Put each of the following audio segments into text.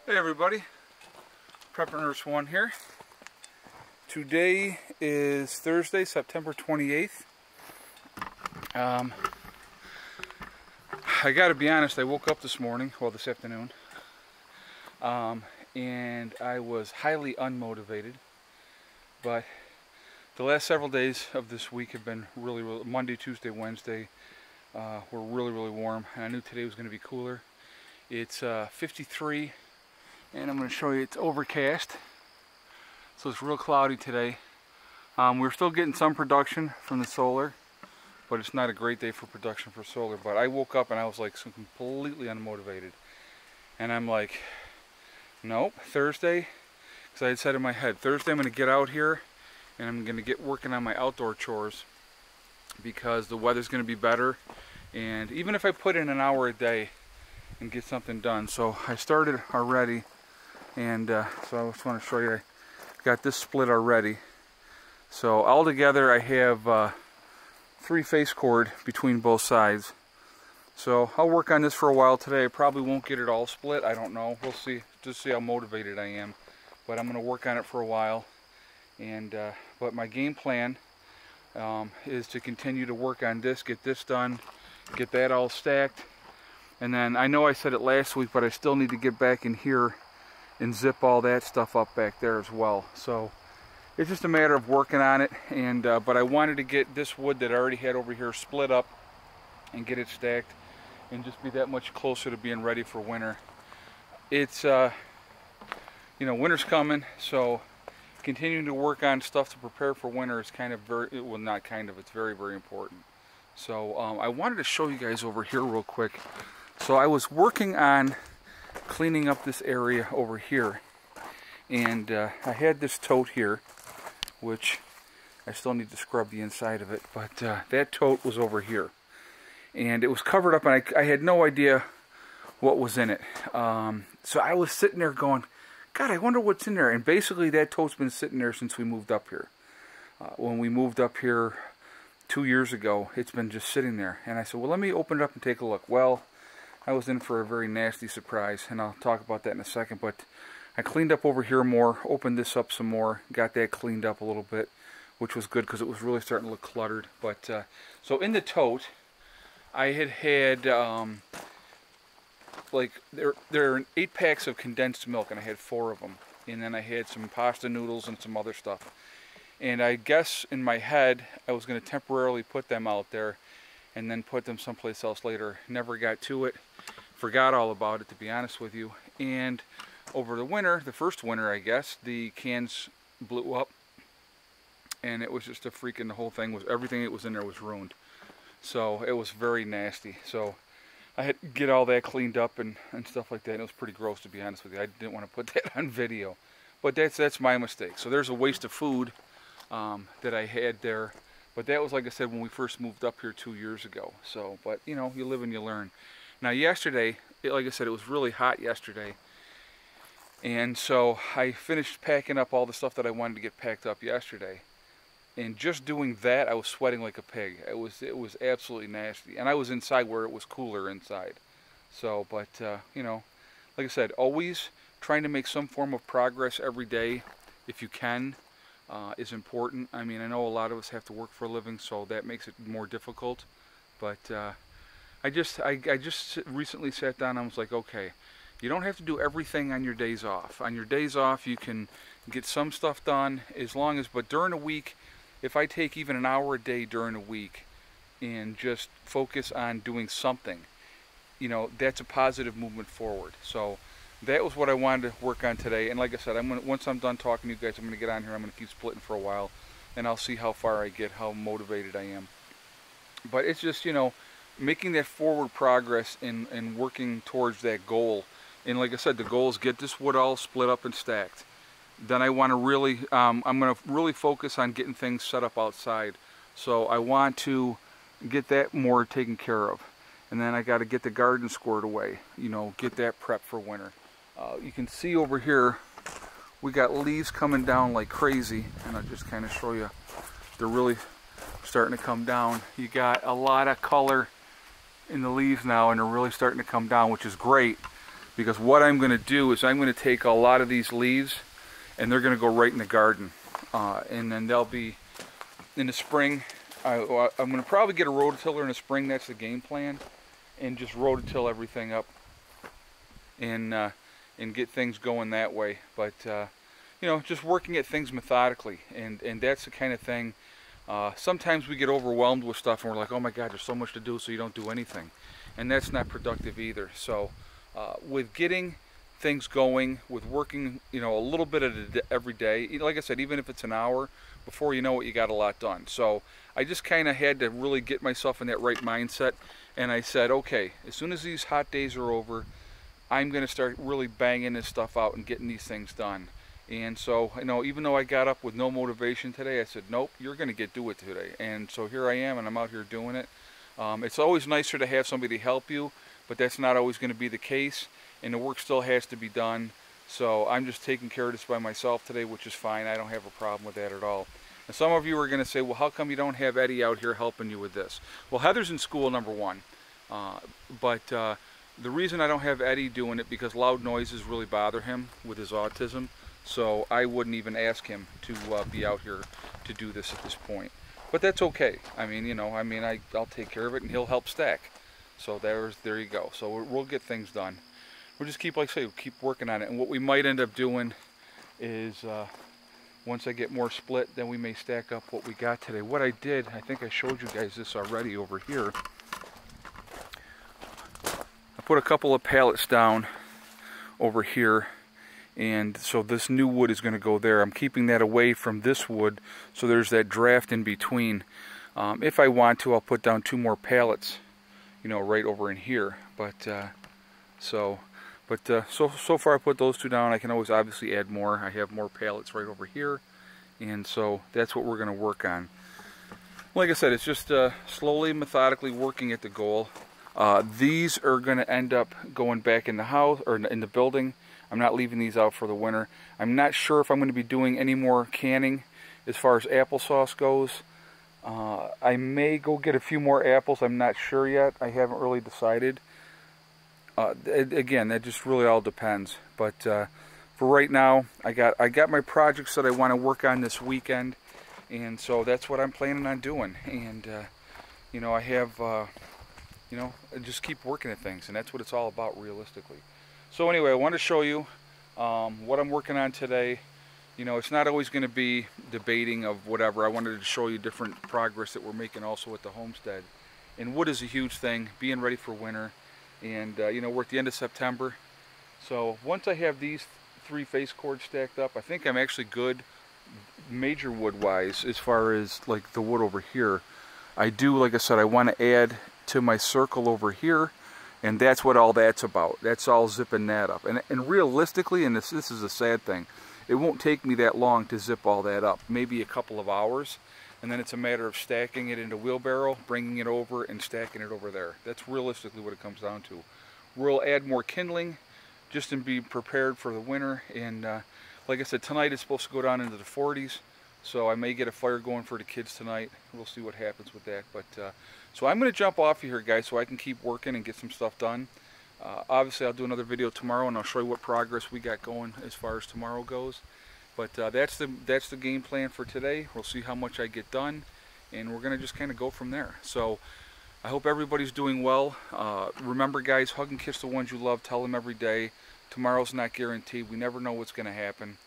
Hey everybody, Prepper Nurse 1 here. Today is Thursday, September 28th. I gotta be honest, I woke up this morning, well this afternoon, and I was highly unmotivated. But the last several days of this week have been really Monday, Tuesday, Wednesday were really warm, and I knew today was going to be cooler. It's 53. And I'm going to show you it's overcast, so it's real cloudy today. We're still getting some production from the solar, but it's not a great day for production for solar. But I woke up and I was like so completely unmotivated, and I'm like, nope, Thursday, because I had said in my head, Thursday I'm going to get out here and I'm going to get working on my outdoor chores because the weather's going to be better, and even if I put in an hour a day and get something done. So I started already. And so I just want to show you, I got this split already. So altogether I have 3 face cord between both sides. So I'll work on this for a while today. I probably won't get it all split, I don't know. We'll see, just see how motivated I am. But I'm going to work on it for a while. And but my game plan is to continue to work on this, get this done, get that all stacked. And then I know I said it last week, but I still need to get back in here and zip all that stuff up back there as well. So it's just a matter of working on it. And but I wanted to get this wood that I already had over here split up and get it stacked and just be that much closer to being ready for winter. It's you know, winter's coming, so continuing to work on stuff to prepare for winter is kind of very, well, not kind of, it's very important. So I wanted to show you guys over here real quick. So I was working on cleaning up this area over here, and I had this tote here, which I still need to scrub the inside of it, but that tote was over here, and it was covered up, and I had no idea what was in it. So I was sitting there going, God, I wonder what's in there. And basically that tote's been sitting there since we moved up here. When we moved up here 2 years ago, it's been just sitting there, and I said, well, let me open it up and take a look. Well, I was in for a very nasty surprise, and I'll talk about that in a second. But I cleaned up over here more, opened this up some more, got that cleaned up a little bit, which was good because it was really starting to look cluttered. But so in the tote, I had like there are 8 packs of condensed milk, and I had 4 of them, and then I had some pasta noodles and some other stuff. And I guess in my head I was going to temporarily put them out there and then put them someplace else later. Never got to it. Forgot all about it, to be honest with you. And over the winter, the first winter I guess, the cans blew up, and it was just a freaking, the whole thing was, everything that was in there was ruined. So it was very nasty. So I had to get all that cleaned up and stuff like that, and it was pretty gross, to be honest with you. I didn't want to put that on video, but that's my mistake. So there's a waste of food that I had there. But that was, like I said, when we first moved up here 2 years ago. So, but you know, you live and you learn. Now yesterday, like I said, it was really hot yesterday. And so I finished packing up all the stuff that I wanted to get packed up yesterday. And just doing that, I was sweating like a pig. It was absolutely nasty. And I was inside where it was cooler inside. So, but, you know, like I said, always trying to make some form of progress every day, if you can. Is important. I mean, I know a lot of us have to work for a living, so that makes it more difficult. But I just recently sat down and I was like, okay, you don't have to do everything on your days off. On your days off, you can get some stuff done, as long as, but during a week, if I take even an hour a day during a week and just focus on doing something, you know, that's a positive movement forward. So that was what I wanted to work on today. And like I said, once I'm done talking to you guys, I'm going to get on here. I'm going to keep splitting for a while, and I'll see how far I get, how motivated I am. But it's just, you know, making that forward progress and working towards that goal. And like I said, the goal is get this wood all split up and stacked. Then I want to really, I'm going to really focus on getting things set up outside. So I want to get that more taken care of. And then I got to get the garden squared away, you know, get that prepped for winter. You can see over here, we got leaves coming down like crazy, and I'll just kind of show you. They're really starting to come down. You got a lot of color in the leaves now, and they're really starting to come down, which is great. because what I'm going to do is I'm going to take a lot of these leaves and they're going to go right in the garden, and then they'll be in the spring. I'm going to probably get a rototiller in the spring. That's the game plan, and just rototill everything up and get things going that way. But you know, just working at things methodically, and that's the kind of thing. Sometimes we get overwhelmed with stuff and we're like, oh my God, there's so much to do, so you don't do anything. And that's not productive either. So with getting things going, with working, you know, a little bit every day, like I said, even if it's an hour, before you know it, you got a lot done. So I just kind of had to really get myself in that right mindset. And I said, okay, as soon as these hot days are over, I'm going to start really banging this stuff out and getting these things done. And so, you know, even though I got up with no motivation today, I said, nope, you're going to do it today. And so here I am, and I'm out here doing it. It's always nicer to have somebody help you, but that's not always going to be the case. And the work still has to be done. So I'm just taking care of this by myself today, which is fine. I don't have a problem with that at all. And some of you are going to say, well, how come you don't have Eddie out here helping you with this? Well, Heather's in school, number one. But the reason I don't have Eddie doing it, because loud noises really bother him with his autism. So I wouldn't even ask him to be out here to do this at this point. But that's okay. I mean, you know, I'll take care of it, and he'll help stack. So there you go. So we'll get things done. We'll just keep, like I say, keep working on it. And what we might end up doing is, once I get more split, then we may stack up what we got today. What I did, I think I showed you guys this already over here. I put a couple of pallets down over here. And so this new wood is going to go there. I'm keeping that away from this wood, so there's that draft in between. If I want to, I'll put down 2 more pallets, you know, right over in here. But so far I put those 2 down. I can always obviously add more. I have more pallets right over here, and so that's what we're going to work on. Like I said, it's just slowly, methodically working at the goal. These are going to end up going back in the house or in the building. I'm not leaving these out for the winter. I'm not sure if I'm going to be doing any more canning as far as applesauce goes. I may go get a few more apples. I'm not sure yet. I haven't really decided. Again, that just really all depends. But for right now, I got my projects that I want to work on this weekend, and so that's what I'm planning on doing. And you know, I have you know, just keep working at things, and that's what it's all about realistically. So anyway, I want to show you what I'm working on today. You know, it's not always going to be debating of whatever. I wanted to show you different progress that we're making also at the homestead. And wood is a huge thing, being ready for winter. And you know, we're at the end of September. So once I have these 3 face cords stacked up, I think I'm actually good major wood wise as far as like the wood over here. I do, like I said, I want to add to my circle over here. And that's what all that's about. That's all zipping that up. And realistically, and this is a sad thing, it won't take me that long to zip all that up. Maybe a couple of hours. And then it's a matter of stacking it into wheelbarrow, bringing it over, and stacking it over there. That's realistically what it comes down to. We'll add more kindling just to be prepared for the winter. And like I said, tonight it's supposed to go down into the 40s. So I may get a fire going for the kids tonight. We'll see what happens with that. But so I'm going to jump off of here, guys, so I can keep working and get some stuff done. Obviously, I'll do another video tomorrow, and I'll show you what progress we got going as far as tomorrow goes. But that's the game plan for today. We'll see how much I get done, and we're going to just kind of go from there. So I hope everybody's doing well. Remember, guys, hug and kiss the ones you love. Tell them every day. Tomorrow's not guaranteed. We never know what's going to happen.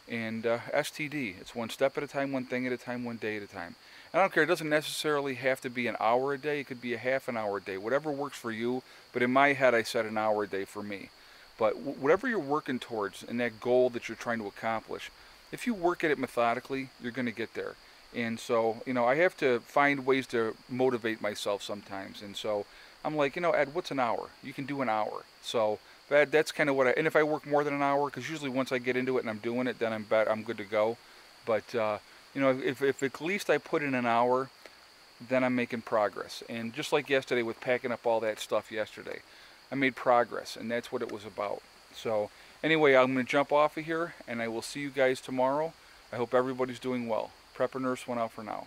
And STD, it's one step at a time, one thing at a time, one day at a time. I don't care, it doesn't necessarily have to be an hour a day, it could be a half an hour a day, whatever works for you, but in my head I said an hour a day for me. But whatever you're working towards and that goal that you're trying to accomplish, if you work at it methodically, you're going to get there. And so, you know, I have to find ways to motivate myself sometimes, and so I'm like, you know, Ed, what's an hour? You can do an hour. So that's kind of what and if I work more than an hour, because usually once I get into it and I'm doing it, then I'm good to go. But you know, if at least I put in an hour, then I'm making progress. And just like yesterday with packing up all that stuff yesterday, I made progress, and that's what it was about. So anyway, I'm going to jump off of here, and I will see you guys tomorrow. I hope everybody's doing well. Prepper Nurse went out for now.